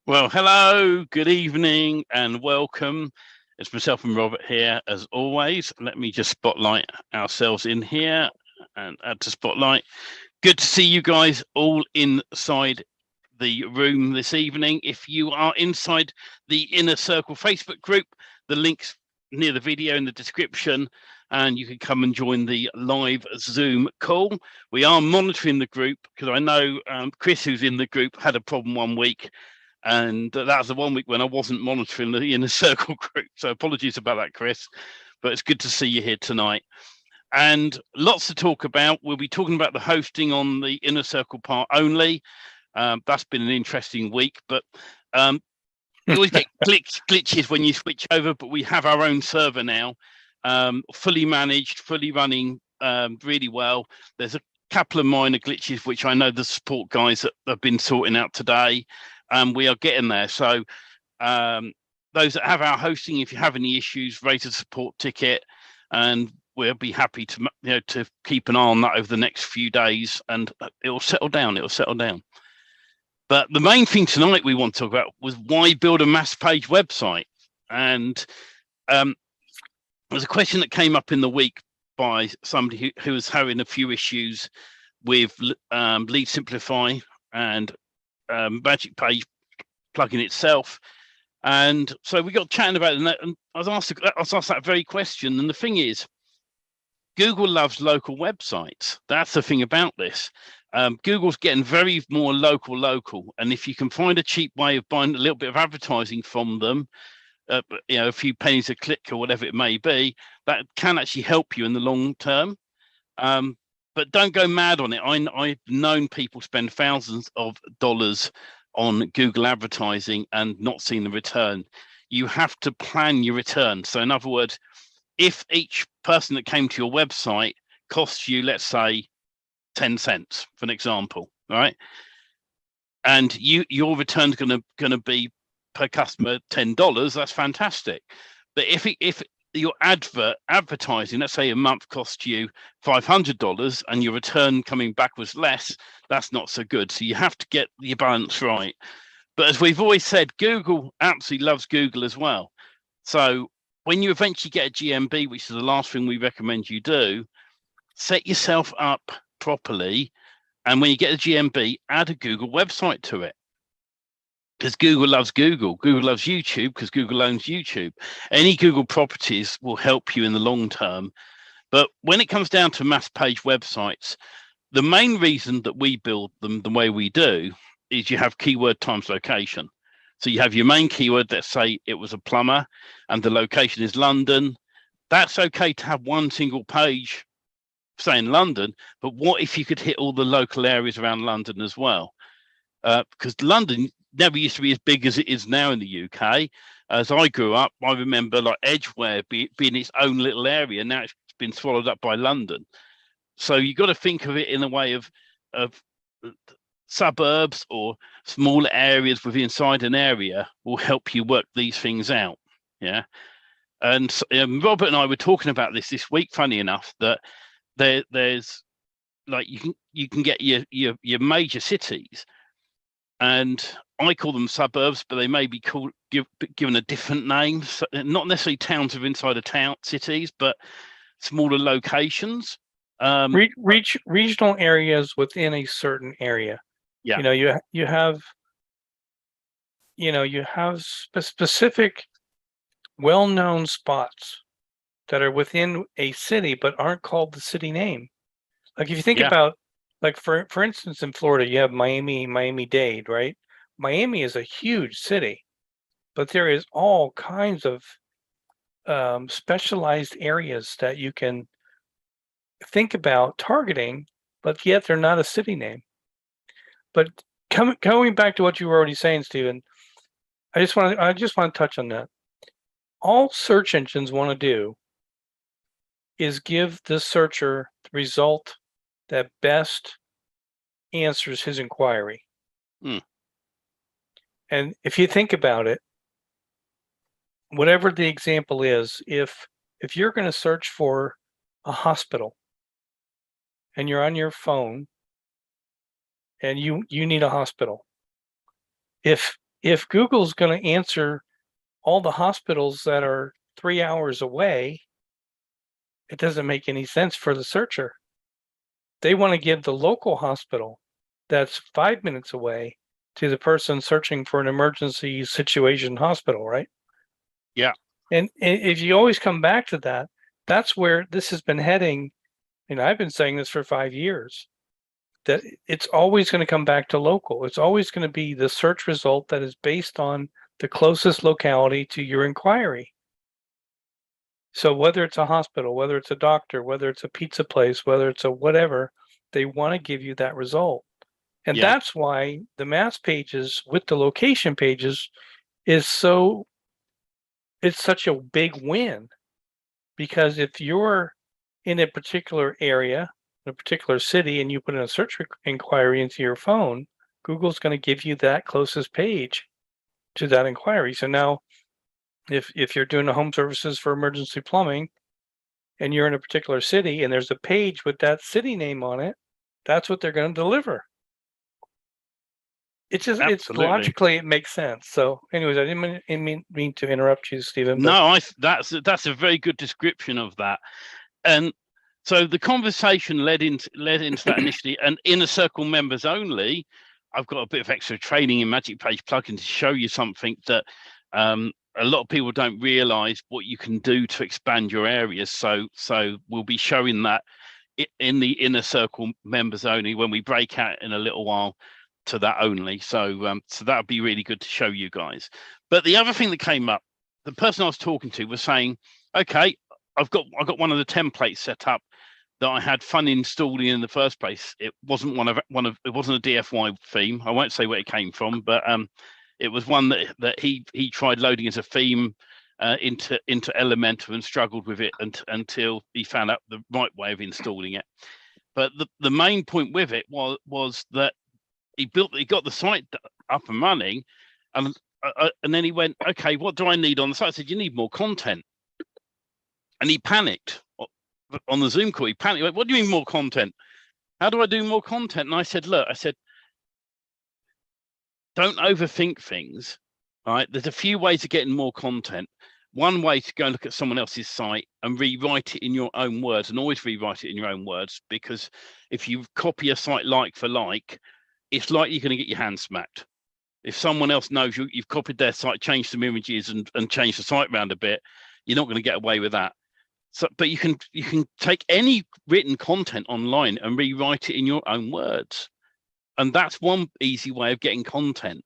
Well, hello, good evening and welcome. It's myself and Robert here as always. Let me just spotlight ourselves in here and add to spotlight. Good to see you guys all inside the room this evening. If you are inside the Inner Circle Facebook group, the link's near the video in the description and you can come and join the live Zoom call. We are monitoring the group because I know Chris, who's in the group, had a problem one week. And that was the 1 week when I wasn't monitoring the Inner Circle group. So apologies about that, Chris. But it's good to see you here tonight. And lots to talk about. We'll be talking about the hosting on the Inner Circle part only. That's been an interesting week. But you always get glitches when you switch over. But we have our own server now, fully managed, fully running really well. There's a couple of minor glitches, which I know the support guys that have been sorting out today. We are getting there. So those that have our hosting, if you have any issues, raise a support ticket and we'll be happy to to keep an eye on that over the next few days and it'll settle down. But the main thing tonight we want to talk about was why build a mass page website. And there's a question that came up in the week by somebody who was having a few issues with Lead Simplify and Magic Page plugin itself, and so we got chatting about it, and I was asked that very question. And the thing is, Google loves local websites. That's the thing about this. Google's getting very more local, and if you can find a cheap way of buying a little bit of advertising from them, a few pennies a click or whatever it may be, that can actually help you in the long term. But don't go mad on it. I've known people spend thousands of dollars on Google advertising and not seen the return. You have to plan your return. So in other words, if each person that came to your website costs you, let's say, 10 cents, for an example, right? And your return's going to be per customer $10, that's fantastic. But if your advertising, let's say a month cost you $500 and your return coming back was less, that's not so good. So you have to get your balance right. But as we've always said, Google absolutely loves Google as well. So when you eventually get a GMB, which is the last thing we recommend you do, set yourself up properly. And when you get a GMB, add a Google website to it. Because Google loves Google. Google loves YouTube because Google owns YouTube. Any Google properties will help you in the long term. But when it comes down to mass page websites, the main reason that we build them the way we do is you have keyword times location. So you have your main keyword, let's say it was a plumber, and the location is London. That's okay to have one single page saying London, but what if you could hit all the local areas around London as well? Because London never used to be as big as it is now in the UK. As I grew up, I remember like Edgware being its own little area. Now it's been swallowed up by London. So you got to think of it in a way of suburbs or smaller areas within inside an area will help you work these things out. Yeah. And Robert and I were talking about this week, funny enough, that there's like you can get your major cities, and I call them suburbs, but they may be called given a different name. So not necessarily towns of inside a town cities, but smaller locations. Regional areas within a certain area. Yeah. You have specific well-known spots that are within a city but aren't called the city name. Like if you think about, like for instance, in Florida, you have Miami-Dade, right? Miami is a huge city, but there is all kinds of specialized areas that you can think about targeting, but yet they're not a city name. But going back to what you were already saying, Stephen, I just want to touch on that. All search engines want to do is give the searcher the result that best answers his inquiry. And if you think about it, whatever the example is, if you're going to search for a hospital and you're on your phone and you need a hospital, if Google's going to answer all the hospitals that are 3 hours away, it doesn't make any sense for the searcher. They want to give the local hospital that's 5 minutes away to the person searching for an emergency situation hospital, right? Yeah. And if you always come back to that, that's where this has been heading. And I've been saying this for 5 years, that it's always going to come back to local. It's always going to be the search result that is based on the closest locality to your inquiry. So whether it's a hospital, whether it's a doctor, whether it's a pizza place, whether it's a whatever, they want to give you that result. And that's why the mass pages with the location pages it's such a big win. Because if you're in a particular area, in a particular city, and you put in a search inquiry into your phone, Google's going to give you that closest page to that inquiry. So now if you're doing a home services for emergency plumbing and you're in a particular city and there's a page with that city name on it, that's what they're going to deliver. It's just, it's logically, it makes sense. So anyways, I didn't mean to interrupt you, Stephen. No, that's a very good description of that. And so the conversation led into that initially, and Inner Circle members only. I've got a bit of extra training in Magic Page plugin to show you something that a lot of people don't realize what you can do to expand your areas. So we'll be showing that in the Inner Circle members only when we break out in a little while to that only. So that would be really good to show you guys. But the other thing that came up, the person I was talking to was saying, okay, I've got one of the templates set up that I had fun installing in the first place. It wasn't it wasn't a DFY theme. I won't say where it came from, but it was one that he tried loading as a theme into Elementor and struggled with it until he found out the right way of installing it. But the main point with it was that he got the site up and running, and then he went, okay, what do I need on the site? I said, you need more content. And he panicked on the Zoom call. He panicked. He went, what do you mean more content? How do I do more content? And I said, look, don't overthink things, right? There's a few ways of getting more content. One way to go and look at someone else's site and rewrite it in your own words, and always rewrite it in your own words, because if you copy a site like for like, it's likely you're going to get your hand smacked. If someone else knows you've copied their site, changed some images and changed the site around a bit, you're not going to get away with that. So, but you can take any written content online and rewrite it in your own words, and that's one easy way of getting content.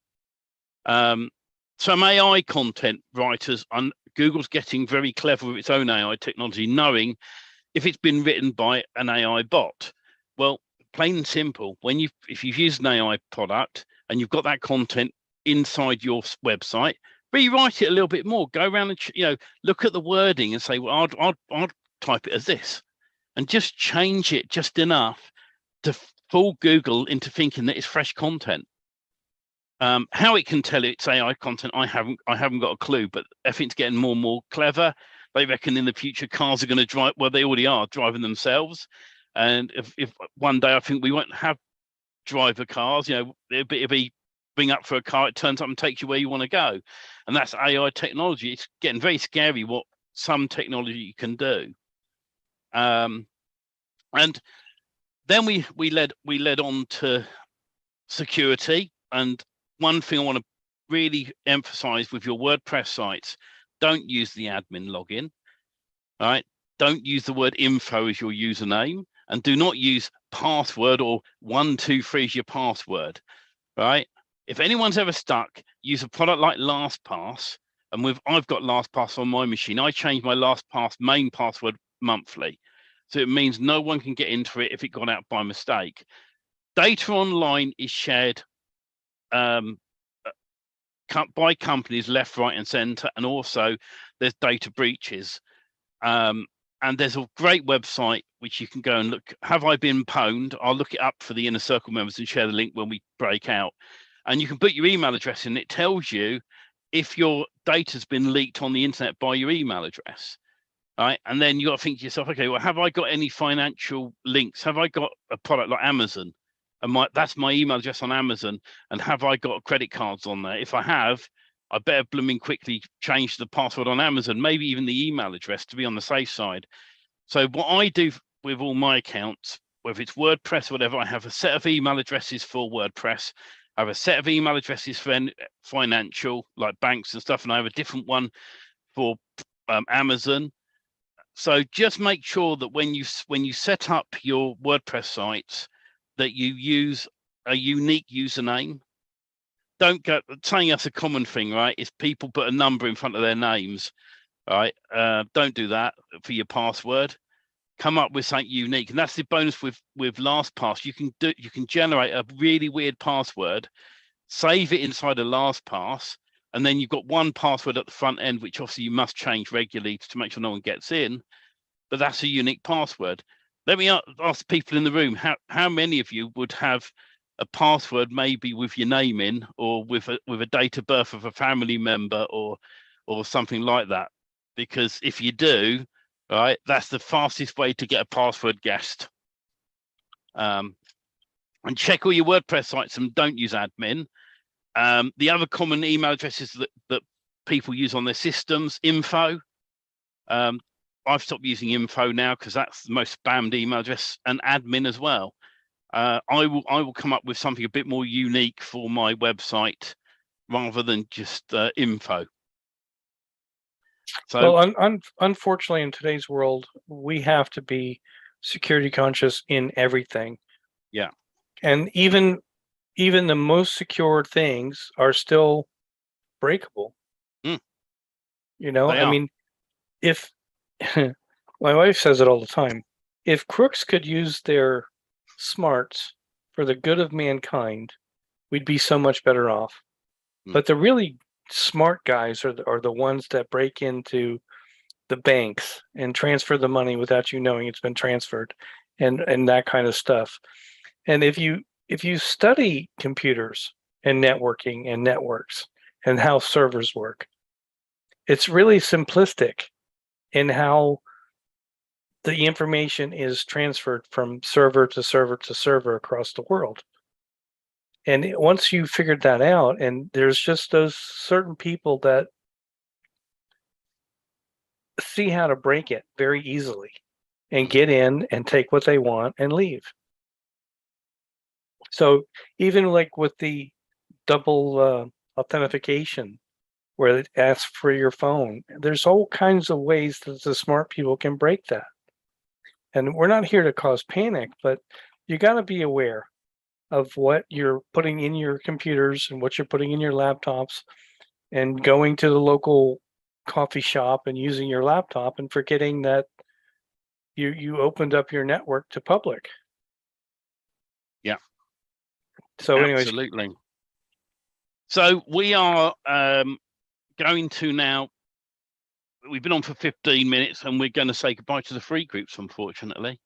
Some AI content writers, and Google's getting very clever with its own AI technology, knowing if it's been written by an AI bot. Well, plain and simple, if you've used an AI product and you've got that content inside your website, rewrite it a little bit more. Go around and look at the wording and say, well, I'll type it as this, and just change it just enough to fool Google into thinking that it's fresh content. How it can tell it's AI content, I haven't got a clue, but I think it's getting more and more clever. They reckon in the future cars are going to drive, well, they already are driving themselves. And if one day I think we won't have driver cars, it'll be bring up for a car, it turns up and takes you where you want to go. And that's AI technology. It's getting very scary what some technology can do. And then we led on to security. And one thing I want to really emphasize with your WordPress sites, don't use the admin login. All right, don't use the word info as your username, and do not use password or 123 as your password. Right, if anyone's ever stuck, use a product like LastPass. And I've got LastPass on my machine. I change my LastPass main password monthly, so it means no one can get into it if it got out by mistake. Data online is shared by companies left, right, and center, and also there's data breaches. And there's a great website which you can go and look. Have I been pwned? I'll look it up for the Inner Circle members and share the link when we break out. And you can put your email address in. It tells you if your data's been leaked on the internet by your email address. Right, and then you got to think to yourself, okay, well, have I got any financial links? Have I got a product like Amazon? And that's my email address on Amazon. And have I got credit cards on there? If I have, I better blooming quickly change the password on Amazon, maybe even the email address, to be on the safe side. So what I do with all my accounts, whether it's WordPress or whatever, I have a set of email addresses for WordPress. I have a set of email addresses for financial, like banks and stuff, and I have a different one for Amazon. So just make sure that when you set up your WordPress sites, that you use a unique username. Don't go saying that's a common thing, right? Is people put a number in front of their names, right? Don't do that for your password. Come up with something unique, and that's the bonus with LastPass. You can generate a really weird password, save it inside a LastPass, and then you've got one password at the front end, which obviously you must change regularly to make sure no one gets in. But that's a unique password. Let me ask people in the room, how many of you would have a password maybe with your name in, or with a date of birth of a family member, or something like that? Because if you do, right, that's the fastest way to get a password guessed. And check all your WordPress sites and don't use admin. The other common email addresses that people use on their systems, info. I've stopped using info now because that's the most spammed email address, and admin as well. I will come up with something a bit more unique for my website rather than just info. So, well, unfortunately, in today's world, we have to be security conscious in everything. Yeah, and even the most secure things are still breakable. I mean, if my wife says it all the time, if crooks could use their smarts for the good of mankind, we'd be so much better off. But the really smart guys are the ones that break into the banks and transfer the money without you knowing it's been transferred, and that kind of stuff. And if you study computers and networking and networks and how servers work, it's really simplistic in how the information is transferred from server to server to server across the world. And once you figured that out, and there's just those certain people that see how to break it very easily and get in and take what they want and leave. So even like with the double authentication, where it asks for your phone. There's all kinds of ways that the smart people can break that. And we're not here to cause panic, but you got to be aware of what you're putting in your computers and what you're putting in your laptops, and going to the local coffee shop and using your laptop and forgetting that you opened up your network to public. Yeah. So anyways, Absolutely. So we are going to now, we've been on for 15 minutes and we're going to say goodbye to the free groups, unfortunately,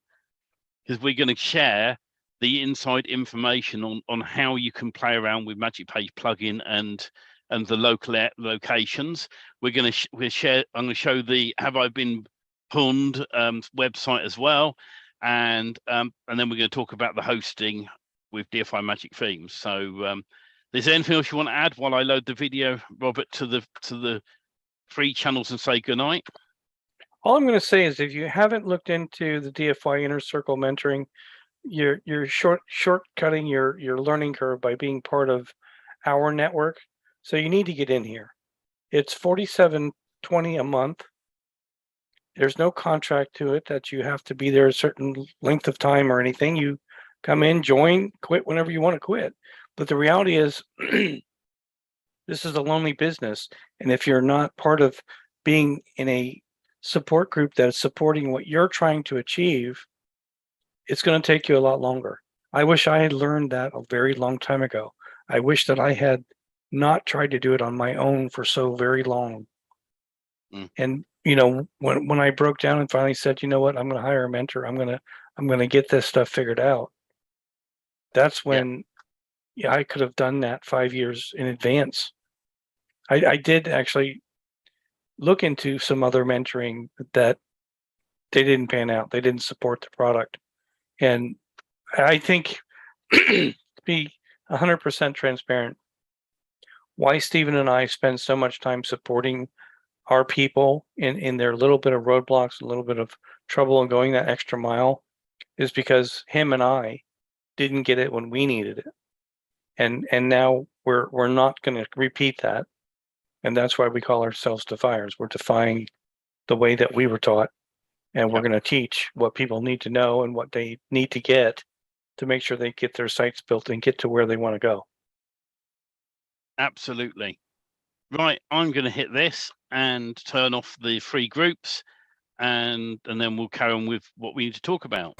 because we're going to share the inside information on how you can play around with Magic Page plugin and the local locations. We're going to share. I'm going to show the Have I Been Pwned website as well, and then we're going to talk about the hosting with DFY Magic Themes. So, is there anything else you want to add while I load the video, Robert, to the free channels and say goodnight? All I'm going to say is, if you haven't looked into the DFY Inner Circle mentoring, you're shortcutting your learning curve by being part of our network. So you need to get in here. It's $47.20 a month. There's no contract to it that you have to be there a certain length of time or anything. You come in, join, quit whenever you want to quit. But the reality is, this is a lonely business. And if you're not part of being in a support group that is supporting what you're trying to achieve, it's going to take you a lot longer. I wish I had learned that a very long time ago. I wish that I had not tried to do it on my own for so very long. And when I broke down and finally said, you know what, I'm going to hire a mentor. I'm going to get this stuff figured out. That's when I could have done that 5 years in advance. I did actually look into some other mentoring that they didn't pan out. They didn't support the product. And I think, to be 100% transparent, why Stephen and I spend so much time supporting our people in their little bit of roadblocks, a little bit of trouble and going that extra mile, is because him and I didn't get it when we needed it. And now we're not going to repeat that. And that's why we call ourselves defiers. We're defying the way that we were taught. And we're going to teach what people need to know and what they need to get to make sure they get their sites built and get to where they want to go. Absolutely. Right, I'm going to hit this and turn off the free groups, and then we'll carry on with what we need to talk about.